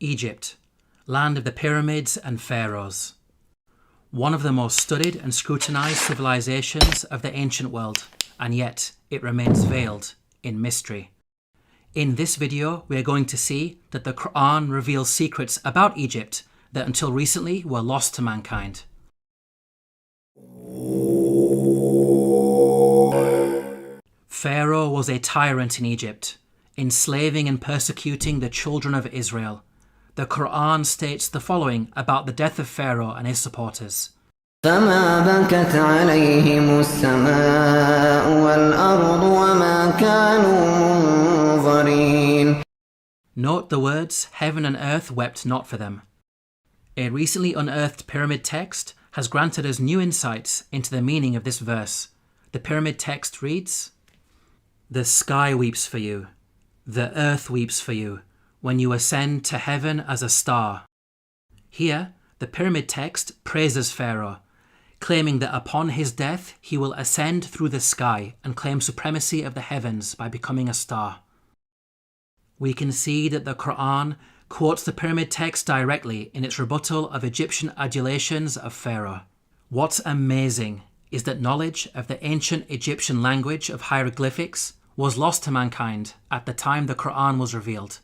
Egypt, land of the pyramids and pharaohs. One of the most studied and scrutinized civilizations of the ancient world, and yet it remains veiled in mystery. In this video, we are going to see that the Quran reveals secrets about Egypt that until recently were lost to mankind. Pharaoh was a tyrant in Egypt, enslaving and persecuting the children of Israel. The Quran states the following about the death of Pharaoh and his supporters. فما بكت عليهم السماء والأرض وما كانوا منظرين. Note the words, heaven and earth wept not for them. A recently unearthed pyramid text has granted us new insights into the meaning of this verse. The pyramid text reads, "The sky weeps for you, the earth weeps for you, when you ascend to heaven as a star." Here, the pyramid text praises Pharaoh, claiming that upon his death he will ascend through the sky and claim supremacy of the heavens by becoming a star. We can see that the Quran quotes the pyramid text directly in its rebuttal of Egyptian adulations of Pharaoh. What's amazing is that knowledge of the ancient Egyptian language of hieroglyphics was lost to mankind at the time the Quran was revealed.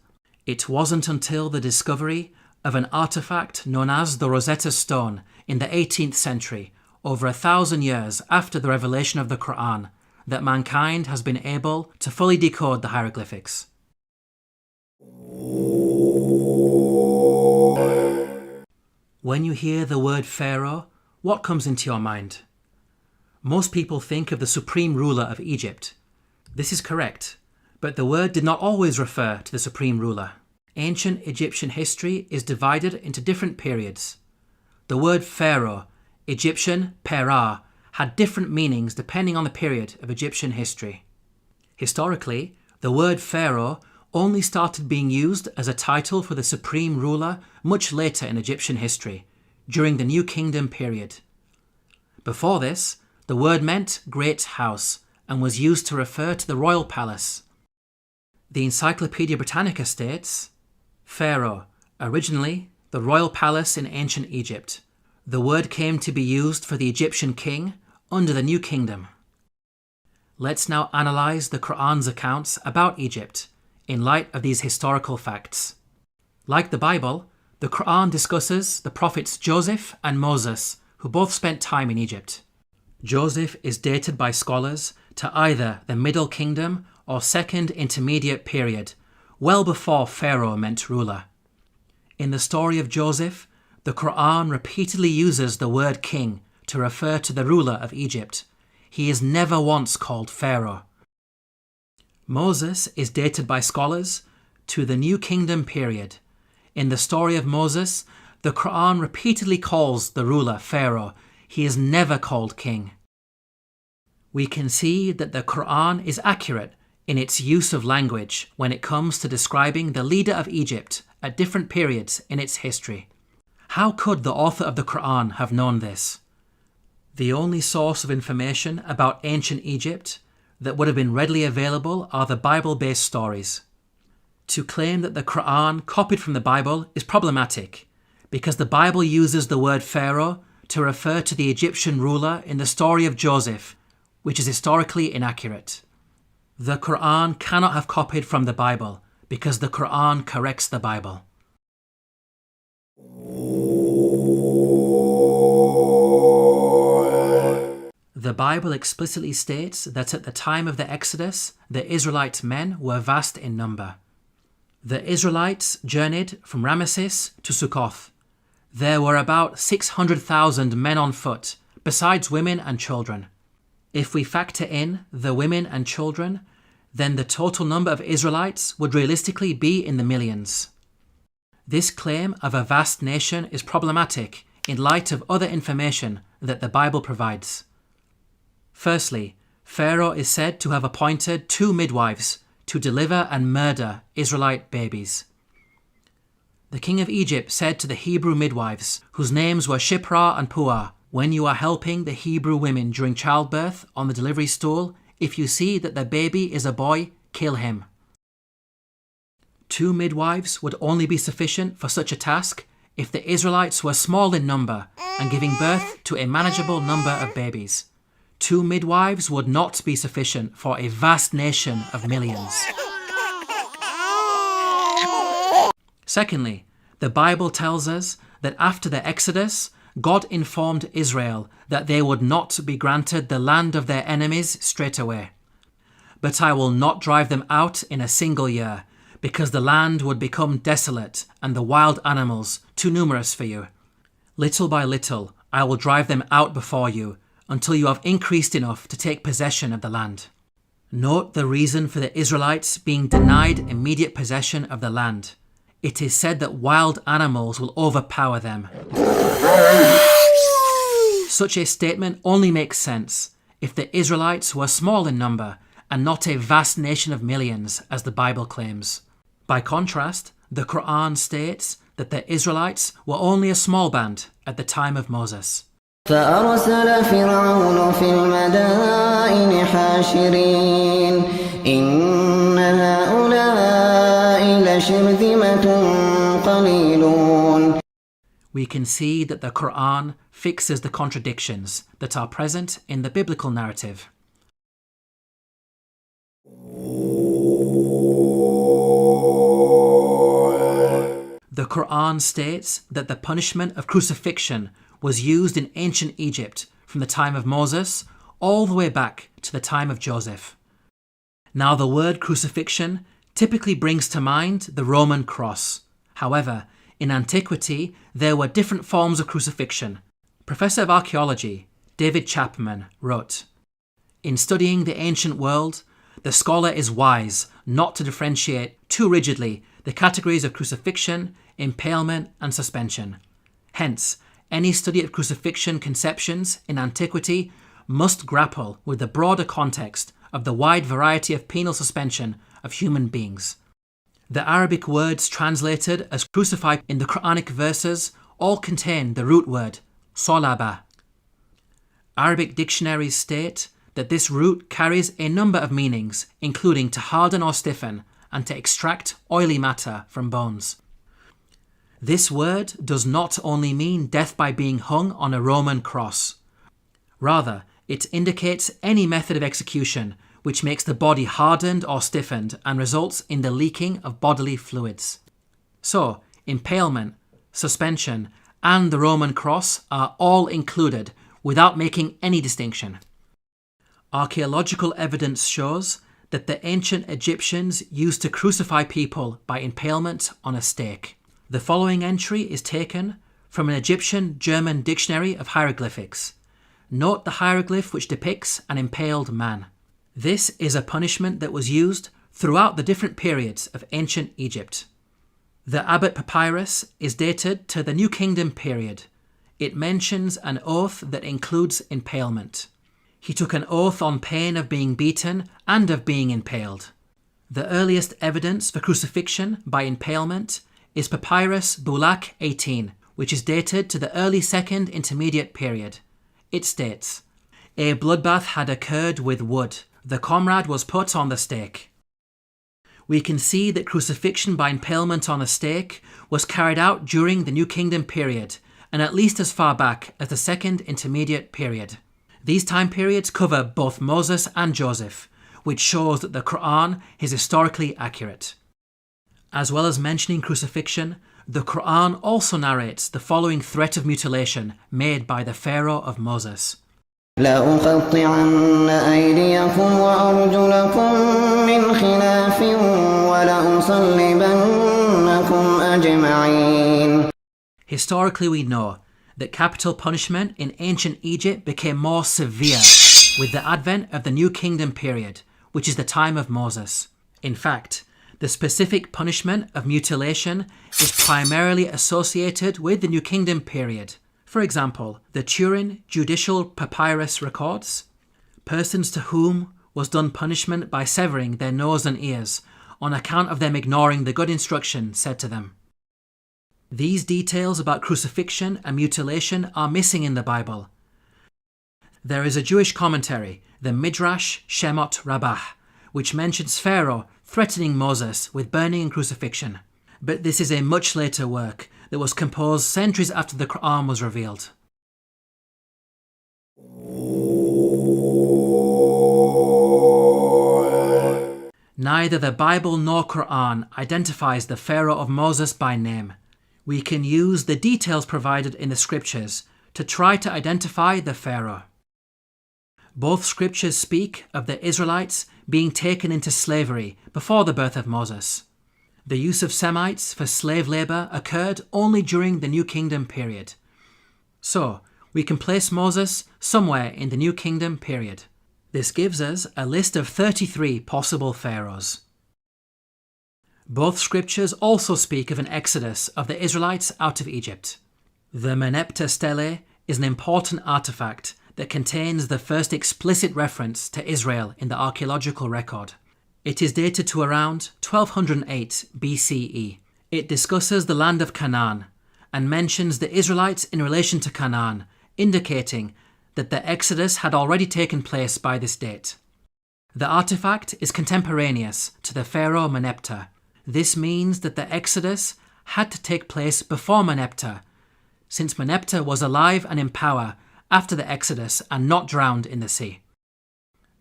It wasn't until the discovery of an artifact known as the Rosetta Stone in the 18th century, over 1,000 years after the revelation of the Quran, that mankind has been able to fully decode the hieroglyphics. When you hear the word Pharaoh, what comes into your mind? Most people think of the supreme ruler of Egypt. This is correct, but the word did not always refer to the supreme ruler. Ancient Egyptian history is divided into different periods. The word Pharaoh, Egyptian Perah, had different meanings depending on the period of Egyptian history. Historically, the word Pharaoh only started being used as a title for the supreme ruler much later in Egyptian history, during the New Kingdom period. Before this, the word meant great house and was used to refer to the royal palace. The Encyclopedia Britannica states, Pharaoh, originally the royal palace in ancient Egypt. The word came to be used for the Egyptian king under the New Kingdom. Let's now analyze the Quran's accounts about Egypt in light of these historical facts. Like the Bible, the Quran discusses the prophets Joseph and Moses, who both spent time in Egypt. Joseph is dated by scholars to either the Middle Kingdom or Second Intermediate period, well before Pharaoh meant ruler. In the story of Joseph, the Quran repeatedly uses the word king to refer to the ruler of Egypt. He is never once called Pharaoh. Moses is dated by scholars to the New Kingdom period. In the story of Moses, the Quran repeatedly calls the ruler Pharaoh. He is never called king. We can see that the Quran is accurate in its use of language when it comes to describing the leader of Egypt at different periods in its history. How could the author of the Quran have known this? The only source of information about ancient Egypt that would have been readily available are the Bible-based stories. To claim that the Quran copied from the Bible is problematic because the Bible uses the word Pharaoh to refer to the Egyptian ruler in the story of Joseph, which is historically inaccurate. The Quran cannot have copied from the Bible because the Quran corrects the Bible. The Bible explicitly states that at the time of the Exodus, the Israelite men were vast in number. The Israelites journeyed from Ramesses to Sukkoth. There were about 600,000 men on foot, besides women and children. If we factor in the women and children, then the total number of Israelites would realistically be in the millions. This claim of a vast nation is problematic in light of other information that the Bible provides. Firstly, Pharaoh is said to have appointed 2 midwives to deliver and murder Israelite babies. The king of Egypt said to the Hebrew midwives, whose names were Shiphrah and Puah, "When you are helping the Hebrew women during childbirth on the delivery stool, if you see that the baby is a boy, kill him." 2 midwives would only be sufficient for such a task if the Israelites were small in number and giving birth to a manageable number of babies. 2 midwives would not be sufficient for a vast nation of millions. Secondly, the Bible tells us that after the Exodus, God informed Israel that they would not be granted the land of their enemies straight away. But I will not drive them out in a single year, because the land would become desolate and the wild animals too numerous for you. Little by little, I will drive them out before you, until you have increased enough to take possession of the land. Note the reason for the Israelites being denied immediate possession of the land. It is said that wild animals will overpower them. Such a statement only makes sense if the Israelites were small in number and not a vast nation of millions, as the Bible claims. By contrast, the Quran states that the Israelites were only a small band at the time of Moses. فأرسل فرعون في المدائن حاشرين إن هؤلاء لشرذمة قليلون. We can see that the Quran fixes the contradictions that are present in the biblical narrative. The Quran states that the punishment of crucifixion was used in ancient Egypt from the time of Moses all the way back to the time of Joseph. Now, the word crucifixion typically brings to mind the Roman cross. However, in antiquity, there were different forms of crucifixion. Professor of Archaeology David Chapman wrote, "In studying the ancient world, the scholar is wise not to differentiate too rigidly the categories of crucifixion, impalement, and suspension. Hence, any study of crucifixion conceptions in antiquity must grapple with the broader context of the wide variety of penal suspension of human beings." The Arabic words translated as crucified in the Quranic verses all contain the root word salaba. Arabic dictionaries state that this root carries a number of meanings, including to harden or stiffen and to extract oily matter from bones. This word does not only mean death by being hung on a Roman cross. Rather, it indicates any method of execution which makes the body hardened or stiffened and results in the leaking of bodily fluids. So, impalement, suspension, and the Roman cross are all included without making any distinction. Archaeological evidence shows that the ancient Egyptians used to crucify people by impalement on a stake. The following entry is taken from an Egyptian German dictionary of hieroglyphics. Note the hieroglyph which depicts an impaled man. This is a punishment that was used throughout the different periods of ancient Egypt. The Abbot Papyrus is dated to the New Kingdom period. It mentions an oath that includes impalement. He took an oath on pain of being beaten and of being impaled. The earliest evidence for crucifixion by impalement is Papyrus Bulaq 18, which is dated to the early Second Intermediate period. It states, "A bloodbath had occurred with wood. The comrade was put on the stake." We can see that crucifixion by impalement on a stake was carried out during the New Kingdom period, and at least as far back as the Second Intermediate period. These time periods cover both Moses and Joseph, which shows that the Quran is historically accurate. As well as mentioning crucifixion, the Quran also narrates the following threat of mutilation made by the Pharaoh of Moses. لأقطعن أيديكم وأرجلكم من خلاف ولأصلبنكم أجمعين. Historically, we know that capital punishment in ancient Egypt became more severe with the advent of the New Kingdom period, which is the time of Moses. In fact, the specific punishment of mutilation is primarily associated with the New Kingdom period. For example, the Turin Judicial Papyrus records, persons to whom was done punishment by severing their nose and ears on account of them ignoring the good instruction said to them. These details about crucifixion and mutilation are missing in the Bible. There is a Jewish commentary, the Midrash Shemot Rabbah, which mentions Pharaoh threatening Moses with burning and crucifixion. But this is a much later work that was composed centuries after the Quran was revealed. Neither the Bible nor Quran identifies the Pharaoh of Moses by name. We can use the details provided in the scriptures to try to identify the Pharaoh. Both scriptures speak of the Israelites being taken into slavery before the birth of Moses. The use of Semites for slave labour occurred only during the New Kingdom period. So, we can place Moses somewhere in the New Kingdom period. This gives us a list of 33 possible pharaohs. Both scriptures also speak of an exodus of the Israelites out of Egypt. The Merneptah Stele is an important artifact that contains the first explicit reference to Israel in the archaeological record. It is dated to around 1208 BCE. It discusses the land of Canaan and mentions the Israelites in relation to Canaan, indicating that the Exodus had already taken place by this date. The artifact is contemporaneous to the pharaoh Merneptah. This means that the Exodus had to take place before Merneptah, since Merneptah was alive and in power after the Exodus and not drowned in the sea.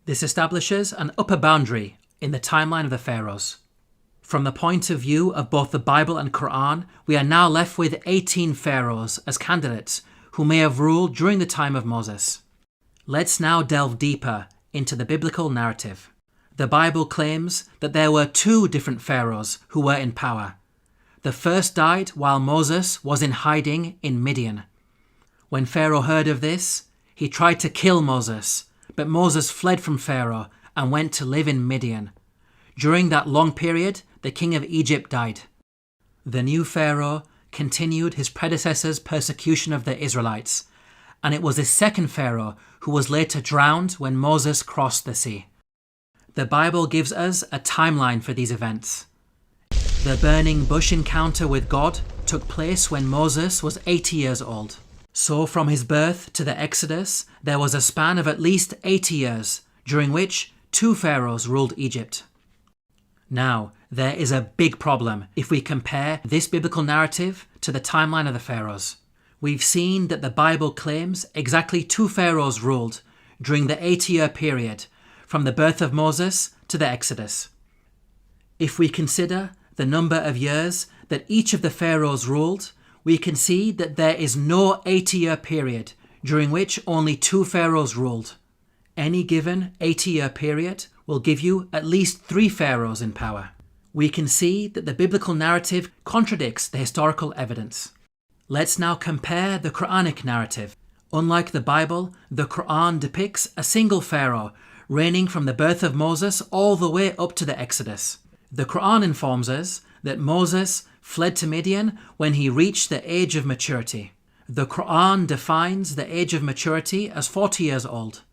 This establishes an upper boundary in the timeline of the pharaohs. From the point of view of both the Bible and Quran, we are now left with 18 pharaohs as candidates who may have ruled during the time of Moses. Let's now delve deeper into the biblical narrative. The Bible claims that there were 2 different pharaohs who were in power. The first died while Moses was in hiding in Midian. When Pharaoh heard of this, he tried to kill Moses, but Moses fled from Pharaoh and went to live in Midian. During that long period, the king of Egypt died. The new Pharaoh continued his predecessor's persecution of the Israelites, and it was his second Pharaoh who was later drowned when Moses crossed the sea. The Bible gives us a timeline for these events. The burning bush encounter with God took place when Moses was 80 years old. So from his birth to the Exodus, there was a span of at least 80 years, during which 2 pharaohs ruled Egypt. Now, there is a big problem if we compare this biblical narrative to the timeline of the pharaohs. We've seen that the Bible claims exactly 2 pharaohs ruled during the 80-year period from the birth of Moses to the Exodus. If we consider the number of years that each of the pharaohs ruled, we can see that there is no 80-year period during which only 2 pharaohs ruled. Any given 80-year period will give you at least 3 pharaohs in power. We can see that the biblical narrative contradicts the historical evidence. Let's now compare the Quranic narrative. Unlike the Bible, the Quran depicts a single pharaoh reigning from the birth of Moses all the way up to the Exodus. The Quran informs us that Moses fled to Midian when he reached the age of maturity. The Quran defines the age of maturity as 40 years old.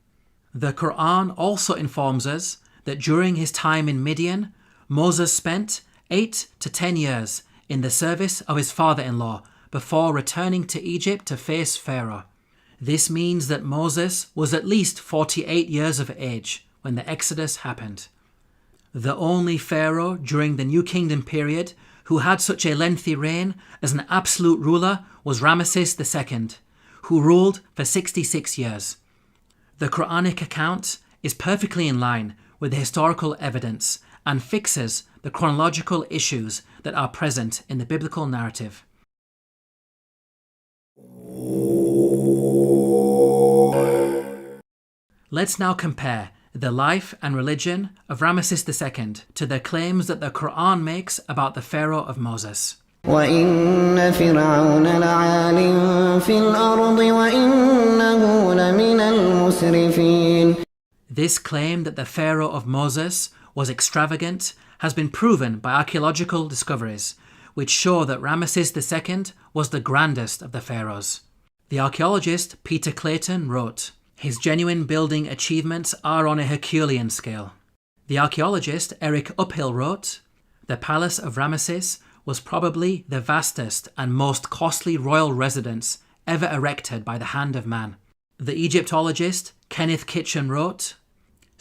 The Quran also informs us that during his time in Midian, Moses spent 8 to 10 years in the service of his father-in-law before returning to Egypt to face Pharaoh. This means that Moses was at least 48 years of age when the Exodus happened. The only Pharaoh during the New Kingdom period who had such a lengthy reign as an absolute ruler was Ramesses II, who ruled for 66 years. The Quranic account is perfectly in line with the historical evidence and fixes the chronological issues that are present in the biblical narrative. Let's now compare the life and religion of Ramesses II to the claims that the Quran makes about the Pharaoh of Moses. وَإِنَّ فِرْعَوْنَ لَعَالٍ فِي الْأَرْضِ وَإِنَّهُ لَمِنَ الْمُسْرِفِينَ. This claim that the Pharaoh of Moses was extravagant has been proven by archaeological discoveries, which show that Ramesses II was the grandest of the pharaohs. The archaeologist Peter Clayton wrote, "His genuine building achievements are on a Herculean scale." The archaeologist Eric Uphill wrote, "The palace of Ramesses was probably the vastest and most costly royal residence ever erected by the hand of man." The Egyptologist Kenneth Kitchen wrote,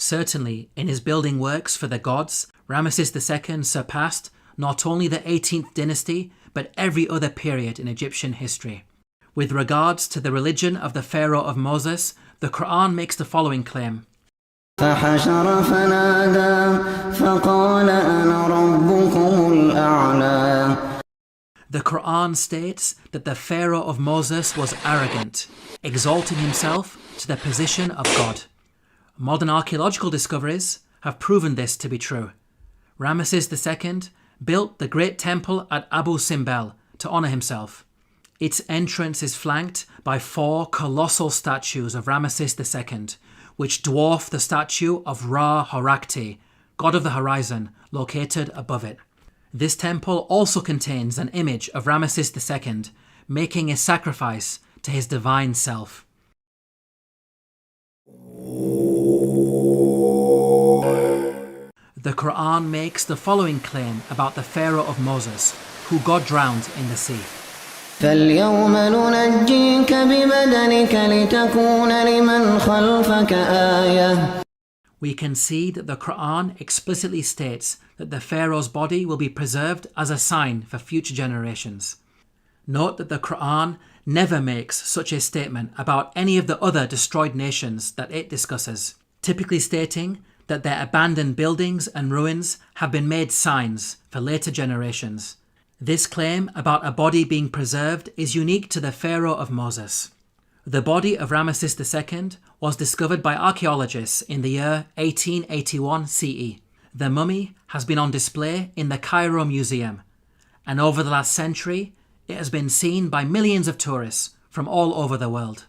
Certainly, in his building works for the gods, Ramesses II surpassed not only the 18th dynasty, but every other period in Egyptian history. With regards to the religion of the Pharaoh of Moses, the Quran makes the following claim. فحشر فنادى فقال أنا ربكم الأعلى. The Quran states that the Pharaoh of Moses was arrogant, exalting himself to the position of God. Modern archaeological discoveries have proven this to be true. Ramesses II built the great temple at Abu Simbel to honour himself. Its entrance is flanked by 4 colossal statues of Ramesses II, which dwarf the statue of Ra Horakhti, god of the horizon, located above it. This temple also contains an image of Ramesses II making a sacrifice to his divine self. The Quran makes the following claim about the Pharaoh of Moses, who God drowned in the sea. فاليوم ننجيك ببدنك لتكون لمن خلفك آية. We can see that the Quran explicitly states that the Pharaoh's body will be preserved as a sign for future generations. Note that the Quran never makes such a statement about any of the other destroyed nations that it discusses, typically stating that their abandoned buildings and ruins have been made signs for later generations. This claim about a body being preserved is unique to the Pharaoh of Moses. The body of Ramesses II was discovered by archaeologists in the year 1881 CE. The mummy has been on display in the Cairo Museum, and over the last century, it has been seen by millions of tourists from all over the world.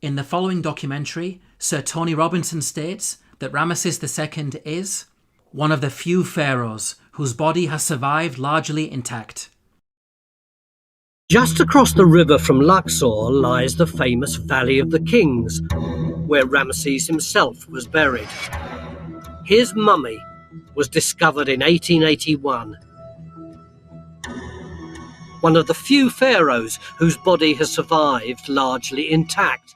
In the following documentary, Sir Tony Robinson states that Ramesses II is one of the few pharaohs whose body has survived largely intact. Just across the river from Luxor lies the famous Valley of the Kings, where Ramesses himself was buried. His mummy was discovered in 1881. One of the few pharaohs whose body has survived largely intact.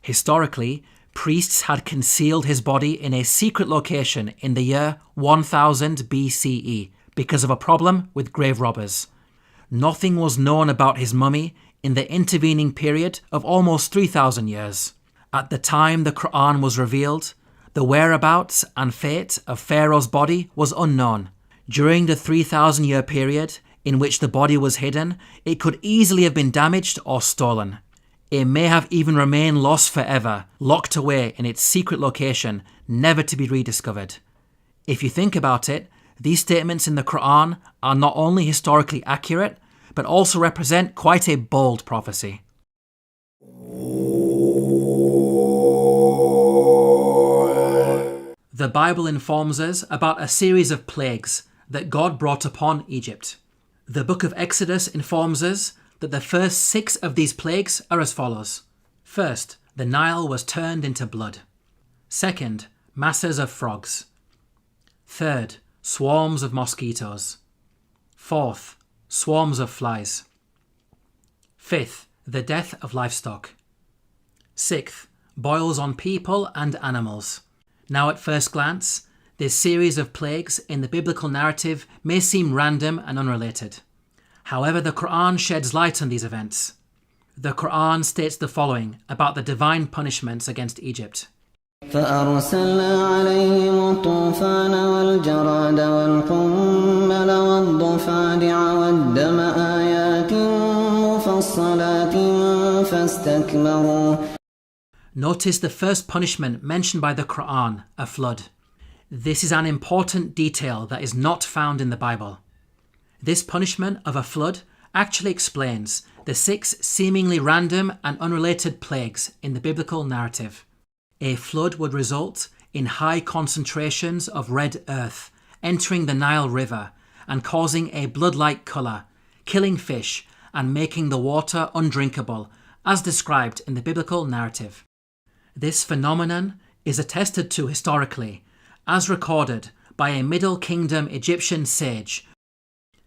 Historically, priests had concealed his body in a secret location in the year 1000 BCE because of a problem with grave robbers. Nothing was known about his mummy in the intervening period of almost 3,000 years. At the time the Quran was revealed, the whereabouts and fate of Pharaoh's body was unknown. During the 3,000-year period in which the body was hidden, it could easily have been damaged or stolen. It may have even remained lost forever, locked away in its secret location, never to be rediscovered. If you think about it, these statements in the Quran are not only historically accurate, but also represent quite a bold prophecy. The Bible informs us about a series of plagues that God brought upon Egypt. The book of Exodus informs us that the first 6 of these plagues are as follows. First, the Nile was turned into blood. Second, masses of frogs. Third, swarms of mosquitoes. Fourth, swarms of flies. Fifth, the death of livestock. Sixth, boils on people and animals. Now at first glance, this series of plagues in the biblical narrative may seem random and unrelated. However, the Quran sheds light on these events. The Quran states the following about the divine punishments against Egypt. فأرسلنا عليهم الطوفان والجراد والقمل والضفادع والدم آيات مفصلات فاستكبروا. Notice the first punishment mentioned by the Quran, a flood. This is an important detail that is not found in the Bible. This punishment of a flood actually explains the 6 seemingly random and unrelated plagues in the biblical narrative. A flood would result in high concentrations of red earth entering the Nile River and causing a blood-like colour, killing fish and making the water undrinkable, as described in the biblical narrative. This phenomenon is attested to historically, as recorded by a Middle Kingdom Egyptian sage.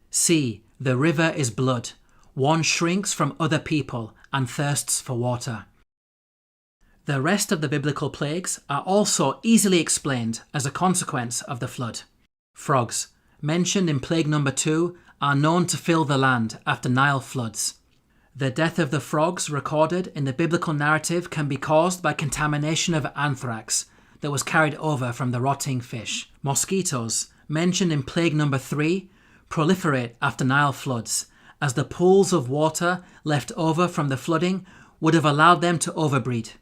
See, the river is blood. One shrinks from other people and thirsts for water. The rest of the biblical plagues are also easily explained as a consequence of the flood. Frogs, mentioned in plague number 2, are known to fill the land after Nile floods. The death of the frogs recorded in the biblical narrative can be caused by contamination of anthrax that was carried over from the rotting fish. Mosquitoes, mentioned in plague number 3, proliferate after Nile floods, as the pools of water left over from the flooding would have allowed them to overbreed.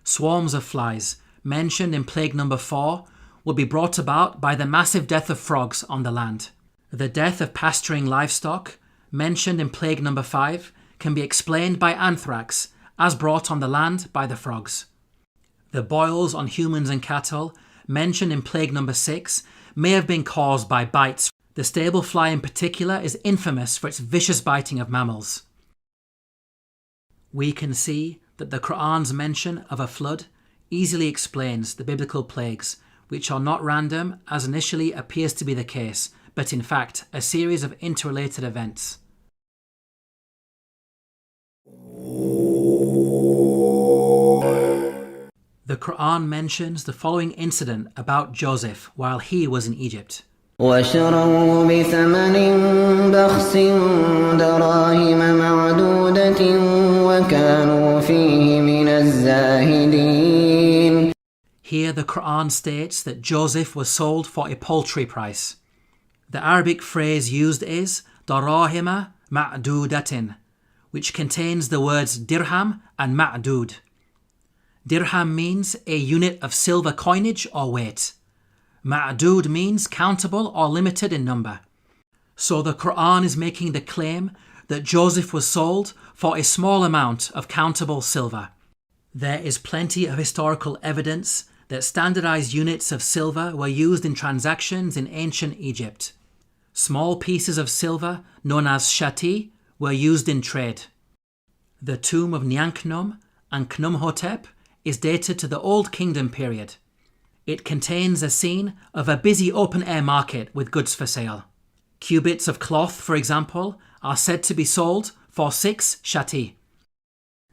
Swarms of flies, mentioned in plague number 4, would be brought about by the massive death of frogs on the land. The death of pasturing livestock, mentioned in plague number 5, can be explained by anthrax, as brought on the land by the frogs. The boils on humans and cattle, mentioned in plague number 6, may have been caused by bites. The stable fly in particular is infamous for its vicious biting of mammals. We can see that the Quran's mention of a flood easily explains the biblical plagues, which are not random as initially appears to be the case, but in fact a series of interrelated events. The Quran mentions the following incident about Joseph while he was in Egypt. وشروه بثمن بخس دراهم معدودة وكانوا فيه من الزاهدين. Here the Quran states that Joseph was sold for a paltry price. The Arabic phrase used is darahima ma'dudatin, which contains the words dirham and ma'dud. Dirham means a unit of silver coinage or weight. Ma'dud means countable or limited in number. So the Quran is making the claim that Joseph was sold for a small amount of countable silver. There is plenty of historical evidence that standardized units of silver were used in transactions in ancient Egypt. Small pieces of silver, known as shati, were used in trade. The tomb of Nyanknum and Khnumhotep is dated to the Old Kingdom period. It contains a scene of a busy open-air market with goods for sale. Cubits of cloth, for example, are said to be sold for 6 shati.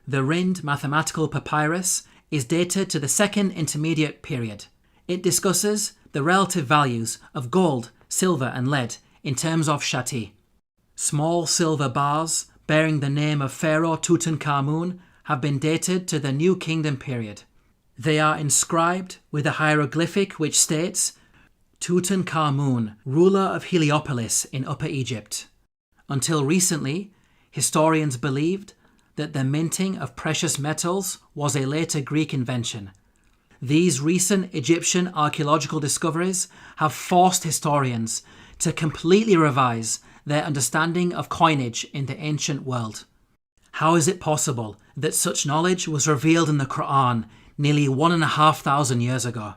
The Rind mathematical papyrus is dated to the Second Intermediate period. It discusses the relative values of gold, silver and lead in terms of shati. Small silver bars bearing the name of Pharaoh Tutankhamun have been dated to the New Kingdom period. They are inscribed with a hieroglyphic which states, Tutankhamun, ruler of Heliopolis in Upper Egypt. Until recently, historians believed that the minting of precious metals was a later Greek invention. These recent Egyptian archaeological discoveries have forced historians to completely revise their understanding of coinage in the ancient world. How is it possible that such knowledge was revealed in the Quran nearly 1,500 years ago?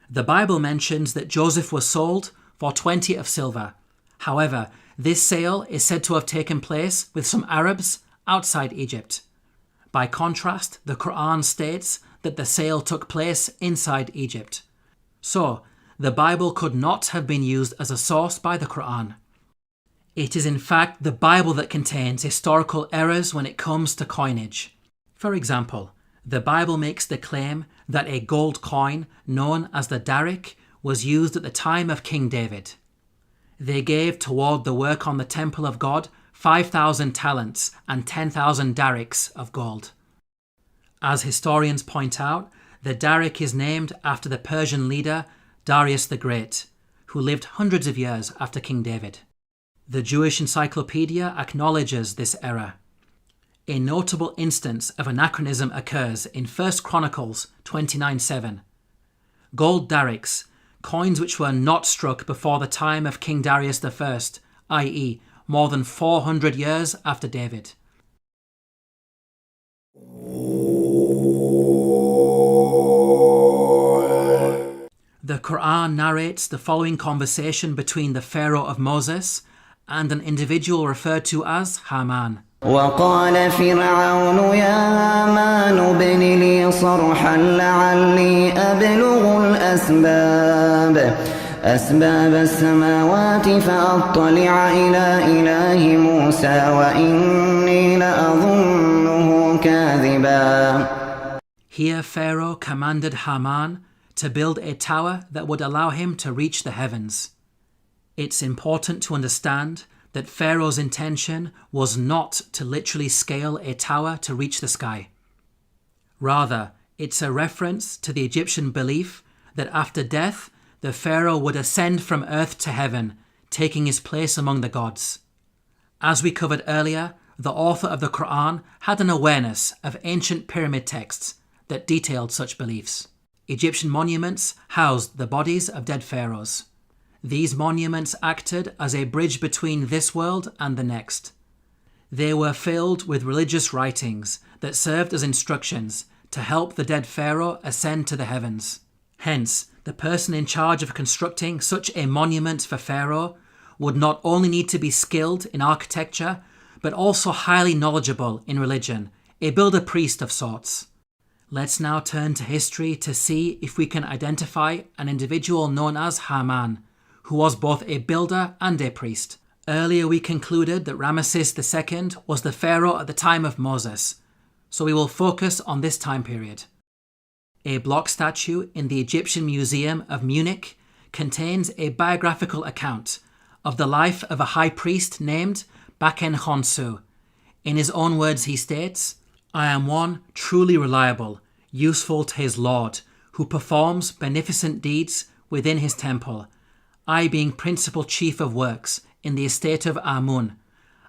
The Bible mentions that Joseph was sold for 20 of silver. However, this sale is said to have taken place with some Arabs outside Egypt. By contrast, the Quran states that the sale took place inside Egypt. So, the Bible could not have been used as a source by the Quran. It is in fact the Bible that contains historical errors when it comes to coinage. For example, the Bible makes the claim that a gold coin known as the Darik was used at the time of King David. They gave toward the work on the temple of God 5,000 talents and 10,000 darics of gold. As historians point out, the Darik is named after the Persian leader Darius the Great, who lived hundreds of years after King David. The Jewish Encyclopedia acknowledges this error. A notable instance of anachronism occurs in 1 Chronicles 29:7. Gold darics, coins which were not struck before the time of King Darius I, i.e., more than 400 years after David. The Quran narrates the following conversation between the Pharaoh of Moses and an individual referred to as Haman. وقال فرعون يا هامان ابن لي صرحا لعلي أبلغ أسباب السماوات فأطلع إلى إله موسى وإني لأظنه كاذبا. Here Pharaoh commanded Haman to build a tower that would allow him to reach the heavens. It's important to understand that Pharaoh's intention was not to literally scale a tower to reach the sky. Rather, it's a reference to the Egyptian belief that after death, the Pharaoh would ascend from earth to heaven, taking his place among the gods. As we covered earlier, the author of the Quran had an awareness of ancient pyramid texts that detailed such beliefs. Egyptian monuments housed the bodies of dead pharaohs. These monuments acted as a bridge between this world and the next. They were filled with religious writings that served as instructions to help the dead pharaoh ascend to the heavens. Hence, the person in charge of constructing such a monument for Pharaoh would not only need to be skilled in architecture, but also highly knowledgeable in religion, a builder-priest of sorts. Let's now turn to history to see if we can identify an individual known as Haman, who was both a builder and a priest. Earlier we concluded that Ramesses II was the pharaoh at the time of Moses, so we will focus on this time period. A block statue in the Egyptian Museum of Munich contains a biographical account of the life of a high priest named Baken Khonsu. In his own words he states, "I am one truly reliable, useful to his Lord, who performs beneficent deeds within his temple. I being principal chief of works in the estate of Amun,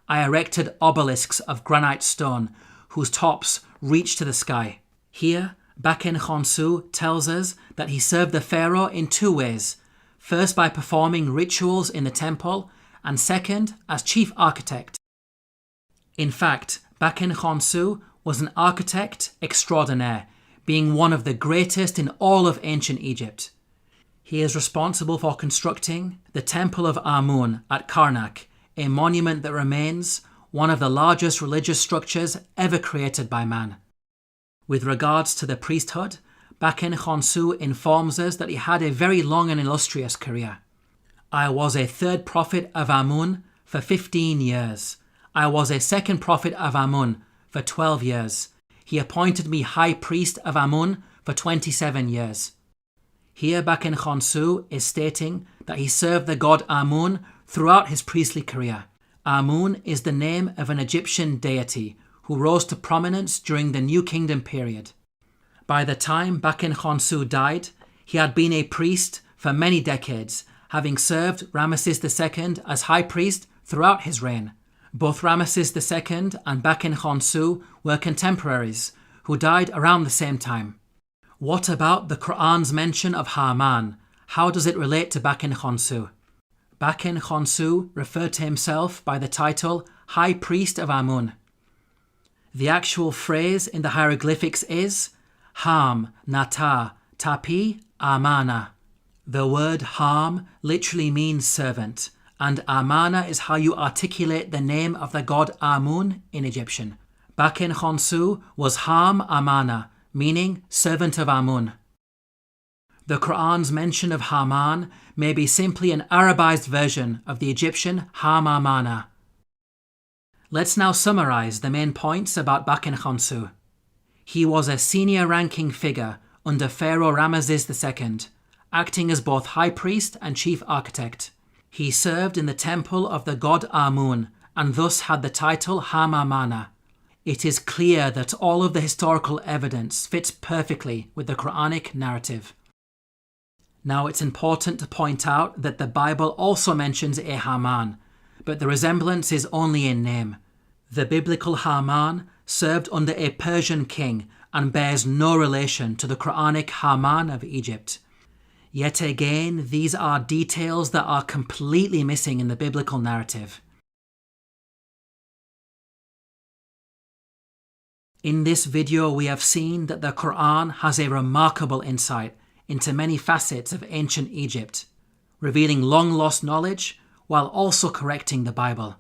I erected obelisks of granite stone whose tops reach to the sky." Here, Baken Khonsu tells us that he served the pharaoh in two ways, first by performing rituals in the temple, and second as chief architect. In fact, Baken Khonsu was an architect extraordinaire, being one of the greatest in all of ancient Egypt. He is responsible for constructing the Temple of Amun at Karnak, a monument that remains one of the largest religious structures ever created by man. With regards to the priesthood, Baken Khonsu informs us that he had a very long and illustrious career. "I was a third prophet of Amun for 15 years. I was a second prophet of Amun for 12 years. He appointed me high priest of Amun for 27 years. Here Baken Khonsu is stating that he served the god Amun throughout his priestly career. Amun is the name of an Egyptian deity who rose to prominence during the New Kingdom period. By the time Baken Khonsu died, he had been a priest for many decades, having served Ramesses II as high priest throughout his reign. Both Ramesses II and Baken Khonsu were contemporaries who died around the same time. What about the Quran's mention of Haman? How does it relate to Baken Khonsu? Baken Khonsu referred to himself by the title High Priest of Amun. The actual phrase in the hieroglyphics is Ham, Nata, Tapi, Amana. The word Ham literally means servant, and Amana is how you articulate the name of the god Amun in Egyptian. Baken Khonsu was Ham Amana, meaning servant of Amun. The Quran's mention of Haman may be simply an Arabized version of the Egyptian Ham Amana. Let's now summarize the main points about Baken Khonsu. He was a senior-ranking figure under Pharaoh Ramesses II, acting as both high priest and chief architect. He served in the temple of the god Amun and thus had the title Ham Amana. It is clear that all of the historical evidence fits perfectly with the Quranic narrative. Now it's important to point out that the Bible also mentions a Haman, but the resemblance is only in name. The biblical Haman served under a Persian king and bears no relation to the Quranic Haman of Egypt. Yet again, these are details that are completely missing in the biblical narrative. In this video, we have seen that the Quran has a remarkable insight into many facets of ancient Egypt, revealing long-lost knowledge while also correcting the Bible.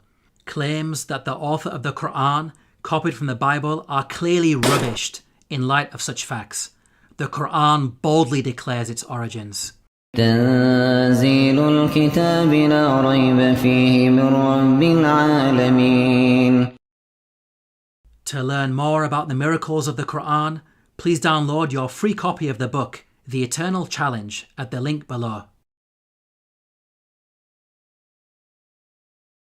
Claims that the author of the Quran copied from the Bible are clearly rubbished in light of such facts. The Quran boldly declares its origins. تنزيل الكتاب لا ريب فيه من رب العالمين. To learn more about the miracles of the Quran, Please download your free copy of the book, The Eternal Challenge, at the link below.